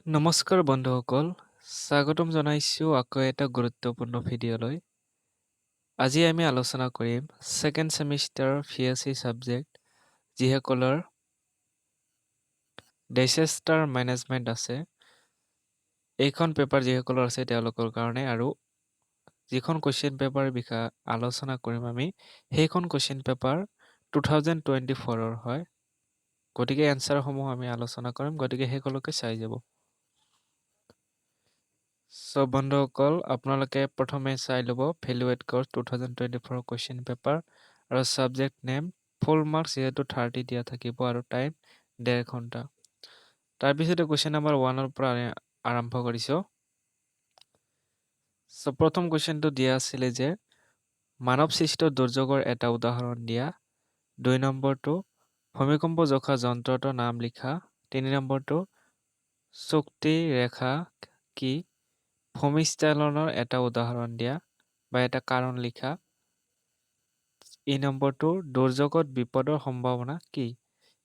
নমস্কাৰ বন্ধুসকল, স্বাগতম জনাইছোঁ আকৌ এটা গুৰুত্বপূৰ্ণ ভিডিঅ'লৈ। আজি আমি আলোচনা কৰিম ছেকেণ্ড ছেমিষ্টাৰ VSc ছাবজেক্ট যিসকলৰ ডিজাষ্টাৰ মেনেজমেণ্ট আছে। এইখন পেপাৰ যিসকলৰ আছে তেওঁলোকৰ কাৰণে আৰু যিখন কুৱেশ্যন পেপাৰ বিষয়ে আলোচনা কৰিম আমি সেইখন কুৱেশ্যন পেপাৰ 2024ৰ হয়। গতিকে এনচাৰসমূহ আমি আলোচনা কৰিম, গতিকে সেইসকলকে চাই যাব। সো বন্ধুসকল, আপোনালোকে প্ৰথমে চাই ল'ব ভেলুৱেট কোৰ্চ 2024 কুৱেশ্যন পেপাৰ আৰু ছাবজেক্ট নেম, ফুল মাৰ্কছ যিহেতু 30 দিয়া থাকিব আৰু টাইম 1.5 ঘণ্টা। তাৰপিছতে কুৱেশ্যন নম্বৰ 1ৰ পৰা আৰম্ভ কৰিছোঁ। সো প্ৰথম কুৱেশ্যনটো দিয়া আছিলে যে মানৱ সৃষ্ট দুৰ্যোগৰ এটা উদাহৰণ দিয়া। 2 নম্বৰটো ভূমিকম্প জোখা যন্ত্ৰটোৰ নাম লিখা। 3 নম্বৰটো চুক্তি ৰেখা কি? ভূমিস্খলনৰ এটা উদাহৰণ দিয়া বা এটা কাৰণ লিখা। এই নম্বৰটো দুৰ্যোগত বিপদৰ সম্ভাৱনা কি?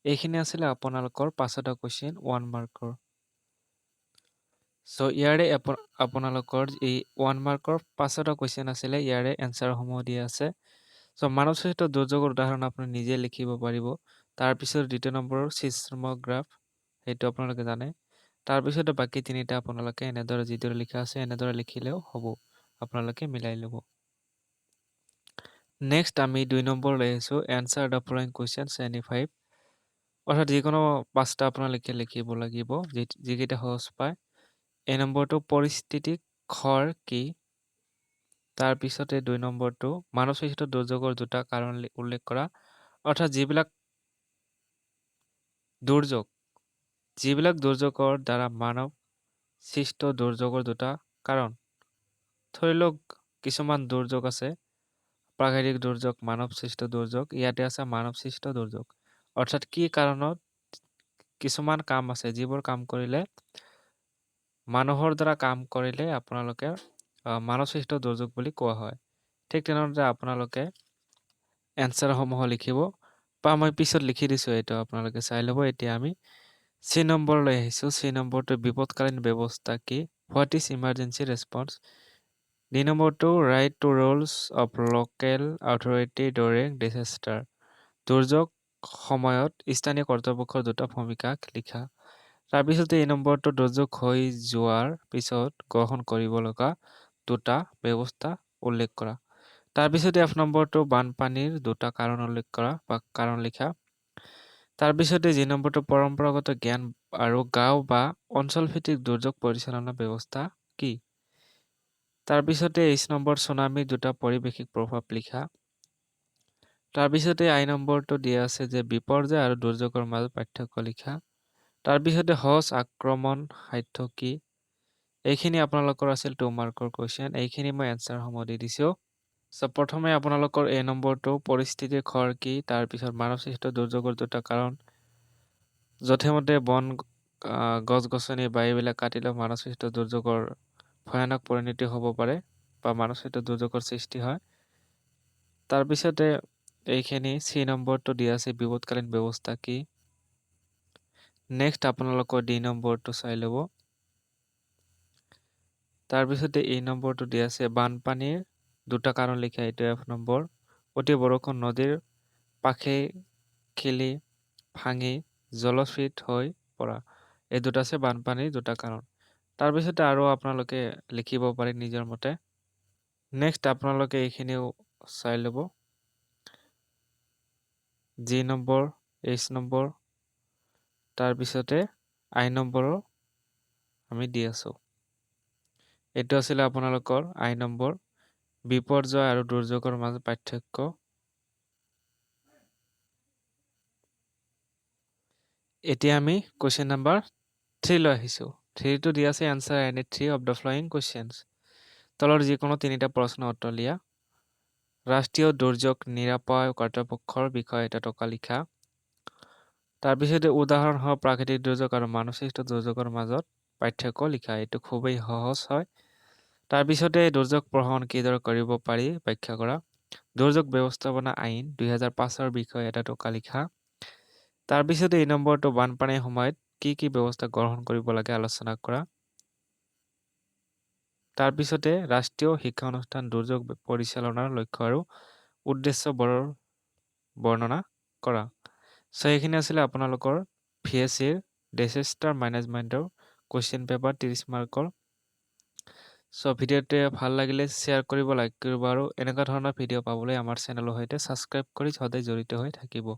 এইখিনি আছিলে আপোনালোকৰ 5টা কুৱেশ্যন 1 মাৰ্কৰ। সো ইয়াৰে আপোনালোকৰ এই 1 মাৰ্কৰ 5টা কুৱেশ্যন আছিলে, ইয়াৰে এনচাৰসমূহ দিয়া আছে। সো মানৱ সৃষ্ট দুৰ্যোগৰ উদাহৰণ আপুনি নিজে লিখিব পাৰিব। তাৰপিছত দ্বিতীয় নম্বৰৰ চিস্মগ্ৰাফ, সেইটো আপোনালোকে জানে। তাৰপিছতে বাকী 3টা আপোনালোকে এনেদৰে যিদৰে লিখা আছে এনেদৰে লিখিলেও হ'ব, আপোনালোকে মিলাই ল'ব। নেক্সট আমি 2 নম্বৰ লৈ আহিছোঁ answer the following questions any 5, অৰ্থাৎ যিকোনো 5টা আপোনালোকে লিখিব লাগিব যিকেইটা সহজ পায়। এই নম্বৰটো পৰিস্থিতিক খৰ কি? তাৰপিছতে 2 নম্বৰটো মানৱ সৃষ্ট দুৰ্যোগৰ 2টা কাৰণ উল্লেখ কৰা, অৰ্থাৎ যিবিলাক দুৰ্যোগৰ দ্বাৰা মানৱ সৃষ্ট দুৰ্যোগৰ 2টা কাৰণ। ধৰি লওক কিছুমান দুৰ্যোগ আছে, প্ৰাকৃতিক দুৰ্যোগ, মানৱ সৃষ্ট দুৰ্যোগ। ইয়াতে আছে মানৱ সৃষ্ট দুৰ্যোগ, অৰ্থাৎ কি কাৰণত কিছুমান কাম আছে যিবোৰ কাম কৰিলে মানুহৰ দ্বাৰা কাম কৰিলে আপোনালোকে মানৱ সৃষ্ট দুৰ্যোগ বুলি কোৱা হয়। ঠিক তেনেদৰে আপোনালোকে এনচাৰসমূহ লিখিব, বা মই পিছত লিখি দিছোঁ, এইটো আপোনালোকে চাই ল'ব। এতিয়া আমি চি নম্বৰলৈ আহিছোঁ। চি নম্বৰটো বিপদকালীন ব্যৱস্থা কি? What is emergency response? D নম্বৰটো right to rules of local authority during disaster, দুৰ্যোগ সময়ত স্থানীয় কৰ্তৃপক্ষৰ 2টা ভূমিকা লিখা। তাৰপিছতে এই নম্বৰটো দুৰ্যোগ হৈ যোৱাৰ পিছত গ্ৰহণ কৰিব লগা 2টা ব্যৱস্থা উল্লেখ কৰা। তাৰপিছতে F নম্বৰটো বানপানীৰ 2টা কাৰণ উল্লেখ কৰা বা কাৰণ লিখা। তাৰপিছতে যি নম্বৰটো পৰম্পৰাগত জ্ঞান আৰু গাঁও বা অঞ্চলভিত্তিক দুৰ্যোগ পৰিচালনা ব্যৱস্থা কি? তাৰপিছতে H নম্বৰ ছুনামিৰ 2টা পৰিৱেশিক প্ৰভাৱ লিখা। তাৰপিছতে I নম্বৰটো দিয়া আছে যে বিপৰ্যয় আৰু দুৰ্যোগৰ মাজত পাৰ্থক্য লিখা। তাৰপিছতে সহজ আক্ৰমণ সাধ্য কি? এইখিনি আপোনালোকৰ আছিল 2 মাৰ্কৰ কুৱেশ্যন। এইখিনি মই এনচাৰসমূহ দি দিছোঁ। সো প্ৰথমে আপোনালোকৰ A নম্বৰটো পৰিস্থিতিৰ খৰ কি? তাৰপিছত মানৱ সৃষ্ট দুৰ্যোগৰ 2টা কাৰণ, যথেমতে গছ-গছনি বা এইবিলাক কাটিলেও মানৱ সৃষ্ট দুৰ্যোগৰ ভয়ানক পৰিণতি হ'ব পাৰে বা মানৱ সৃষ্ট দুৰ্যোগৰ সৃষ্টি হয়। তাৰপিছতে এইখিনি চি নম্বৰটো দিয়া আছে বিপদকালীন ব্যৱস্থা কি? নেক্সট আপোনালোকৰ ডি নম্বৰটো চাই ল'ব। তাৰপিছতে এই নম্বৰটো দিয়া আছে বানপানীৰ 2টা কাৰণ লিখা, এইটো F নম্বৰ। অতি বৰষুণ নদীৰ পাখে খিলি ভাঙি জলস্ফীত হৈ পৰা, এই 2টা আছে বানপানীৰ 2টা কাৰণ। তাৰপিছতে আৰু আপোনালোকে লিখিব পাৰে নিজৰ মতে। নেক্সট আপোনালোকে এইখিনিও চাই ল'ব। জি নম্বৰ, H নম্বৰ, তাৰপিছতে I নম্বৰো আমি দি আছোঁ। এইটো আছিলে আপোনালোকৰ I নম্বৰ, বিপৰ্যয় আৰু দুৰ্যোগৰ মাজত পাৰ্থক্য। এতিয়া আমি কুৱেশ্যন নম্বৰ 3 লৈ আহিছোঁ। 3টো দিয়া আছে answer any 3 of the following questions, তলৰ যিকোনো 3টা প্ৰশ্ন উত্তৰ দিয়া। ৰাষ্ট্ৰীয় দুৰ্যোগ নিৰাপয় কৰ্তৃপক্ষৰ বিষয়ে এটা টকা লিখা। তাৰপিছতে উদাহৰণ সহ প্ৰাকৃতিক দুৰ্যোগ আৰু মানৱ সৃষ্ট দুৰ্যোগৰ মাজত পাৰ্থক্য লিখা। এইটো খুবেই সহজ হয়। তাৰপিছতে দুৰ্যোগ প্ৰশমন কিদৰে কৰিব পাৰি ব্যাখ্যা কৰা। দুৰ্যোগ ব্যৱস্থাপনা আইন 2005ৰ বিষয়ে এটা টকা লিখা। তাৰপিছতে এই নম্বৰটো বানপানীৰ সময়ত কি কি ব্যৱস্থা গ্ৰহণ কৰিব লাগে আলোচনা কৰা। তাৰপিছতে ৰাষ্ট্ৰীয় শিক্ষা অনুষ্ঠান দুৰ্যোগ পৰিচালনাৰ লক্ষ্য আৰু উদ্দেশ্যবোৰৰ বৰ্ণনা কৰা। চ' এইখিনি আছিলে আপোনালোকৰ VSCৰ ডিজাষ্টাৰ মেনেজমেণ্টৰ কুৱেশ্যন পেপাৰ 30 মাৰ্কৰ। চ' ভিডিঅ'টোৱে ভাল লাগিলে শ্বেয়াৰ কৰিব, লাইক কৰিব আৰু এনেকুৱা ধৰণৰ ভিডিঅ' পাবলৈ আমাৰ চেনেলৰ সৈতে ছাবস্ক্ৰাইব কৰি সদায় জড়িত হৈ থাকিব।